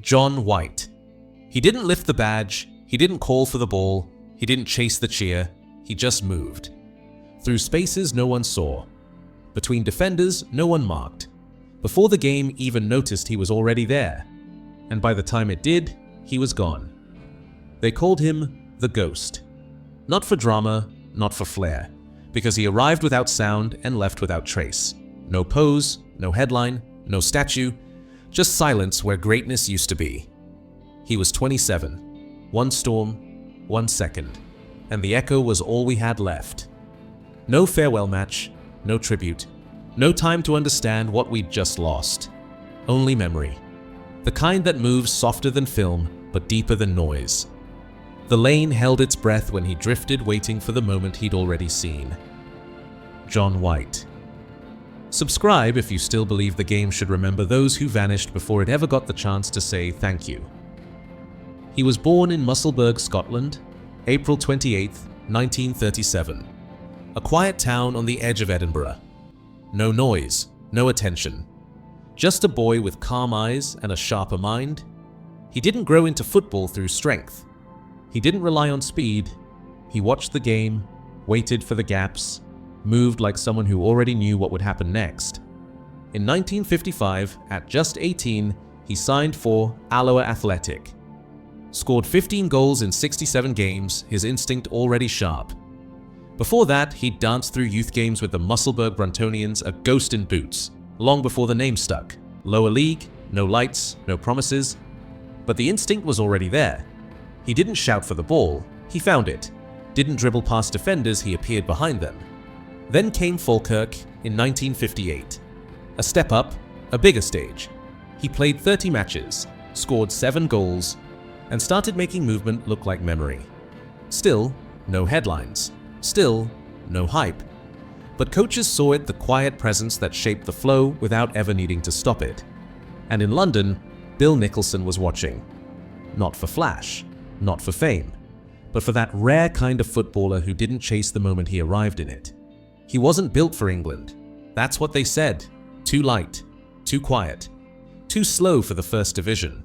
John White. He didn't lift the badge, he didn't call for the ball, he didn't chase the cheer, he just moved. Through spaces no one saw. Between defenders no one marked. Before the game even noticed he was already there. And by the time it did, he was gone. They called him the Ghost. Not for drama, not for flair, because he arrived without sound and left without trace. No pose, no headline, no statue, just silence where greatness used to be. He was 27, one storm, 1 second, and the echo was all we had left. No farewell match, no tribute, no time to understand what we'd just lost. Only memory. The kind that moves softer than film, but deeper than noise. The lane held its breath when he drifted, waiting for the moment he'd already seen. John White. Subscribe if you still believe the game should remember those who vanished before it ever got the chance to say thank you. He was born in Musselburgh, Scotland, April 28, 1937. A quiet town on the edge of Edinburgh. No noise, no attention. Just a boy with calm eyes and a sharper mind. He didn't grow into football through strength. He didn't rely on speed. He watched the game, waited for the gaps, moved like someone who already knew what would happen next. In 1955, at just 18, he signed for Alloa Athletic. Scored 15 goals in 67 games, his instinct already sharp. Before that, he'd danced through youth games with the Musselburgh Bruntonians, a ghost in boots, long before the name stuck. Lower league, no lights, no promises. But the instinct was already there. He didn't shout for the ball, he found it. Didn't dribble past defenders, he appeared behind them. Then came Falkirk in 1958. A step up, a bigger stage. He played 30 matches, scored 7 goals, and started making movement look like memory. Still, no headlines. Still, no hype. But coaches saw it, the quiet presence that shaped the flow without ever needing to stop it. And in London, Bill Nicholson was watching. Not for flash, not for fame, but for that rare kind of footballer who didn't chase the moment he arrived in it. He wasn't built for England. That's what they said. Too light, too quiet, too slow for the first division.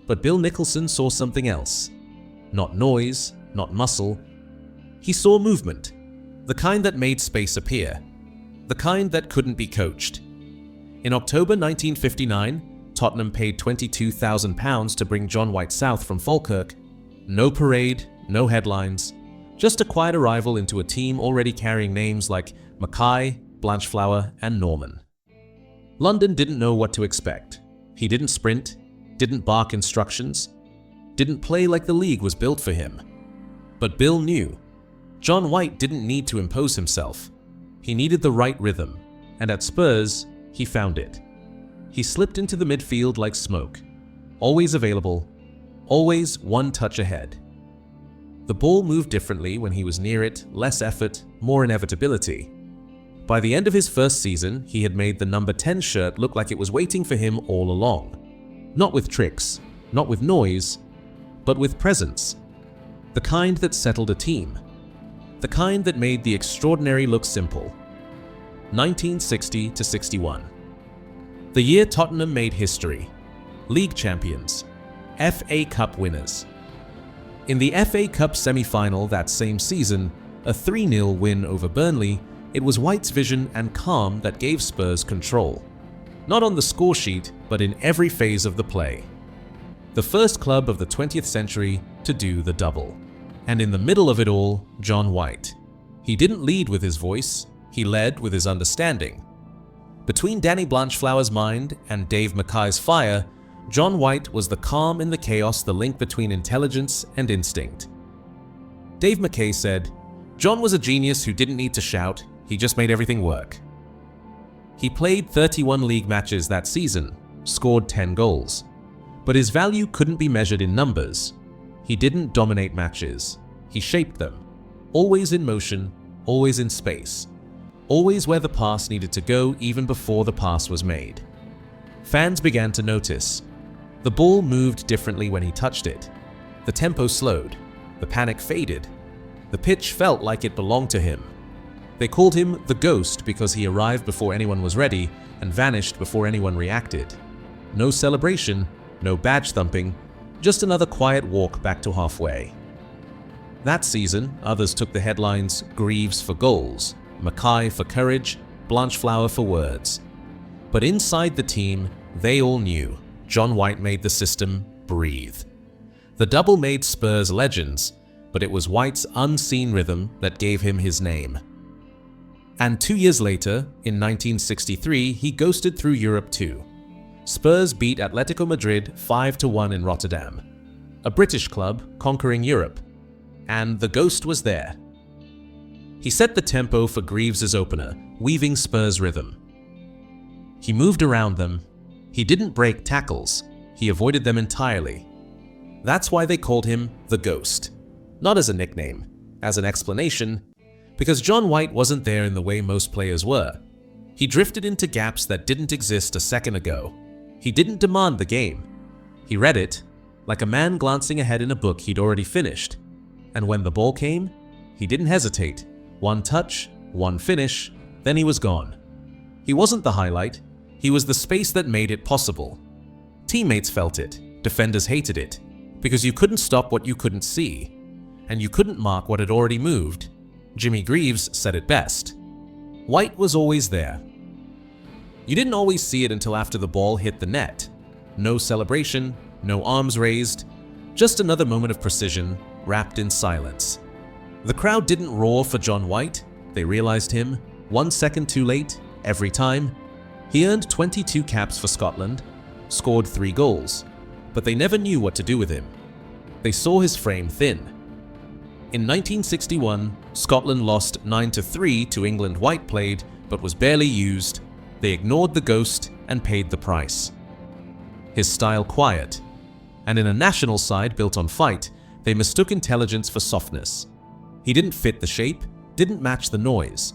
But Bill Nicholson saw something else. Not noise, not muscle. He saw movement. The kind that made space appear. The kind that couldn't be coached. In October 1959, Tottenham paid £22,000 to bring John White south from Falkirk. No parade, no headlines. Just a quiet arrival into a team already carrying names like Mackay, Blanchflower, and Norman. London didn't know what to expect. He didn't sprint, didn't bark instructions, didn't play like the league was built for him. But Bill knew. John White didn't need to impose himself. He needed the right rhythm, and at Spurs, he found it. He slipped into the midfield like smoke. Always available, always one touch ahead. The ball moved differently when he was near it, less effort, more inevitability. By the end of his first season, he had made the number 10 shirt look like it was waiting for him all along. Not with tricks, not with noise, but with presence. The kind that settled a team. The kind that made the extraordinary look simple. 1960 to 61. The year Tottenham made history. League champions. FA Cup winners. In the FA Cup semi-final that same season, a 3-0 win over Burnley, it was White's vision and calm that gave Spurs control. Not on the score sheet, but in every phase of the play. The first club of the 20th century to do the double. And in the middle of it all, John White. He didn't lead with his voice, he led with his understanding. Between Danny Blanchflower's mind and Dave Mackay's fire, John White was the calm in the chaos, the link between intelligence and instinct. Dave Mackay said, "John was a genius who didn't need to shout, he just made everything work." He played 31 league matches that season, scored 10 goals. But his value couldn't be measured in numbers. He didn't dominate matches, he shaped them. Always in motion, always in space. Always where the pass needed to go even before the pass was made. Fans began to notice. The ball moved differently when he touched it. The tempo slowed. The panic faded. The pitch felt like it belonged to him. They called him the Ghost because he arrived before anyone was ready and vanished before anyone reacted. No celebration, no badge thumping, just another quiet walk back to halfway. That season, others took the headlines: Greaves for goals, Mackay for courage, Blanchflower for words. But inside the team, they all knew John White made the system breathe. The double made Spurs legends, but it was White's unseen rhythm that gave him his name. And 2 years later, in 1963, he ghosted through Europe too. Spurs beat Atletico Madrid 5-1 in Rotterdam, a British club conquering Europe, and the ghost was there. He set the tempo for Greaves' opener, weaving Spurs' rhythm. He moved around them. He didn't break tackles, he avoided them entirely. That's why they called him the Ghost. Not as a nickname, as an explanation, because John White wasn't there in the way most players were. He drifted into gaps that didn't exist a second ago. He didn't demand the game. He read it, like a man glancing ahead in a book he'd already finished. And when the ball came, he didn't hesitate. One touch, one finish, then he was gone. He wasn't the highlight, he was the space that made it possible. Teammates felt it, defenders hated it, because you couldn't stop what you couldn't see, and you couldn't mark what had already moved. Jimmy Greaves said it best. White was always there. You didn't always see it until after the ball hit the net. No celebration, no arms raised, just another moment of precision, wrapped in silence. The crowd didn't roar for John White, they realized him, 1 second too late, every time. He earned 22 caps for Scotland, scored 3 goals, but they never knew what to do with him. They saw his frame thin. In 1961, Scotland lost 9-3 to England. White played, but was barely used. They ignored the ghost and paid the price. His style quiet, and in a national side built on fight, they mistook intelligence for softness. He didn't fit the shape, didn't match the noise.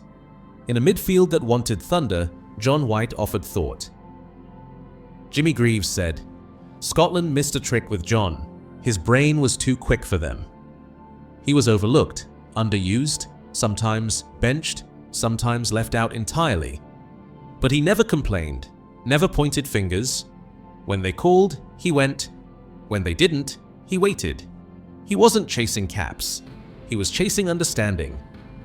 In a midfield that wanted thunder, John White offered thought. Jimmy Greaves said, "Scotland missed a trick with John. His brain was too quick for them." He was overlooked, underused, sometimes benched, sometimes left out entirely. But he never complained, never pointed fingers. When they called, he went. When they didn't, he waited. He wasn't chasing caps. He was chasing understanding,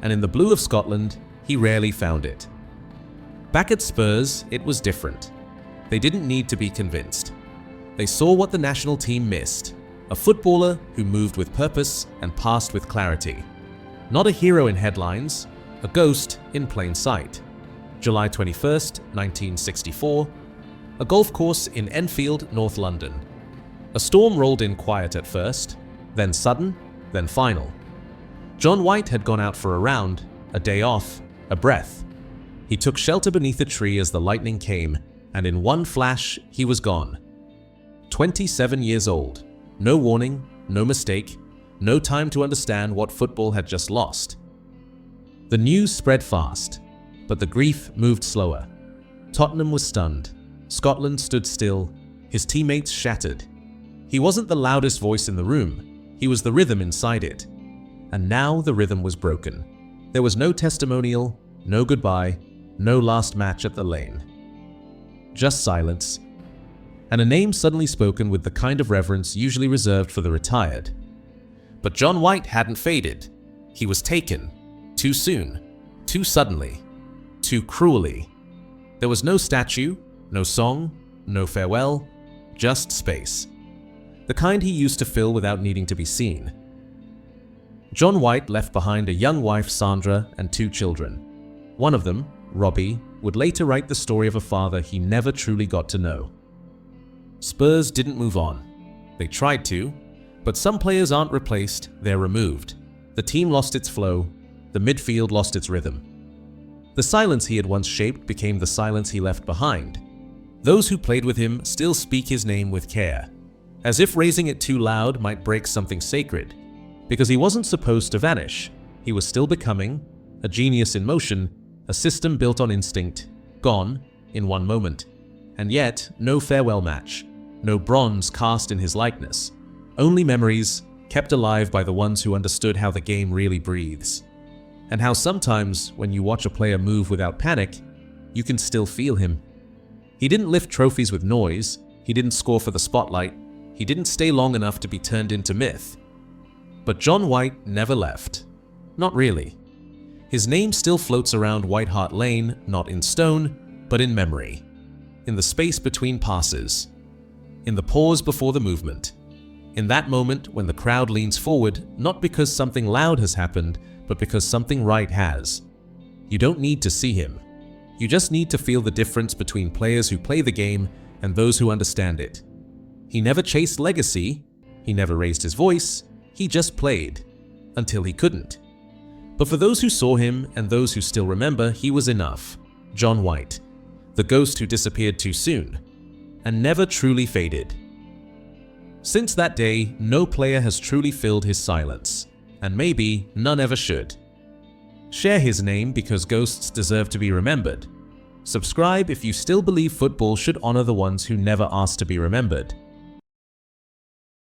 and in the blue of Scotland, he rarely found it. Back at Spurs, it was different. They didn't need to be convinced. They saw what the national team missed, a footballer who moved with purpose and passed with clarity. Not a hero in headlines, a ghost in plain sight. July 21st, 1964, a golf course in Enfield, North London. A storm rolled in quiet at first, then sudden, then final. John White had gone out for a round, a day off, a breath. He took shelter beneath a tree as the lightning came, and in one flash, he was gone. 27 years old, no warning, no mistake, no time to understand what football had just lost. The news spread fast, but the grief moved slower. Tottenham was stunned. Scotland stood still, his teammates shattered. He wasn't the loudest voice in the room, he was the rhythm inside it. And now the rhythm was broken. There was no testimonial, no goodbye, no last match at the Lane. Just silence, and a name suddenly spoken with the kind of reverence usually reserved for the retired. But John White hadn't faded. He was taken. Too soon. Too suddenly. Too cruelly. There was no statue, no song, no farewell, just space. The kind he used to fill without needing to be seen. John White left behind a young wife, Sandra, and 2 children. One of them, Robbie, would later write the story of a father he never truly got to know. Spurs didn't move on. They tried to, but some players aren't replaced, they're removed. The team lost its flow, the midfield lost its rhythm. The silence he had once shaped became the silence he left behind. Those who played with him still speak his name with care, as if raising it too loud might break something sacred. Because he wasn't supposed to vanish, he was still becoming, a genius in motion, a system built on instinct, gone in one moment. And yet, no farewell match, no bronze cast in his likeness, only memories kept alive by the ones who understood how the game really breathes. And how sometimes, when you watch a player move without panic, you can still feel him. He didn't lift trophies with noise, He didn't score for the spotlight. He didn't stay long enough to be turned into myth. But John White never left. Not really. His name still floats around White Hart Lane, not in stone, but in memory. In the space between passes. In the pause before the movement. In that moment when the crowd leans forward, not because something loud has happened, but because something right has. You don't need to see him. You just need to feel the difference between players who play the game and those who understand it. He never chased legacy. He never raised his voice. He just played. Until he couldn't. But for those who saw him and those who still remember, he was enough. John White. The ghost who disappeared too soon. And never truly faded. Since that day, no player has truly filled his silence. And maybe none ever should. Share his name because ghosts deserve to be remembered. Subscribe if you still believe football should honor the ones who never asked to be remembered.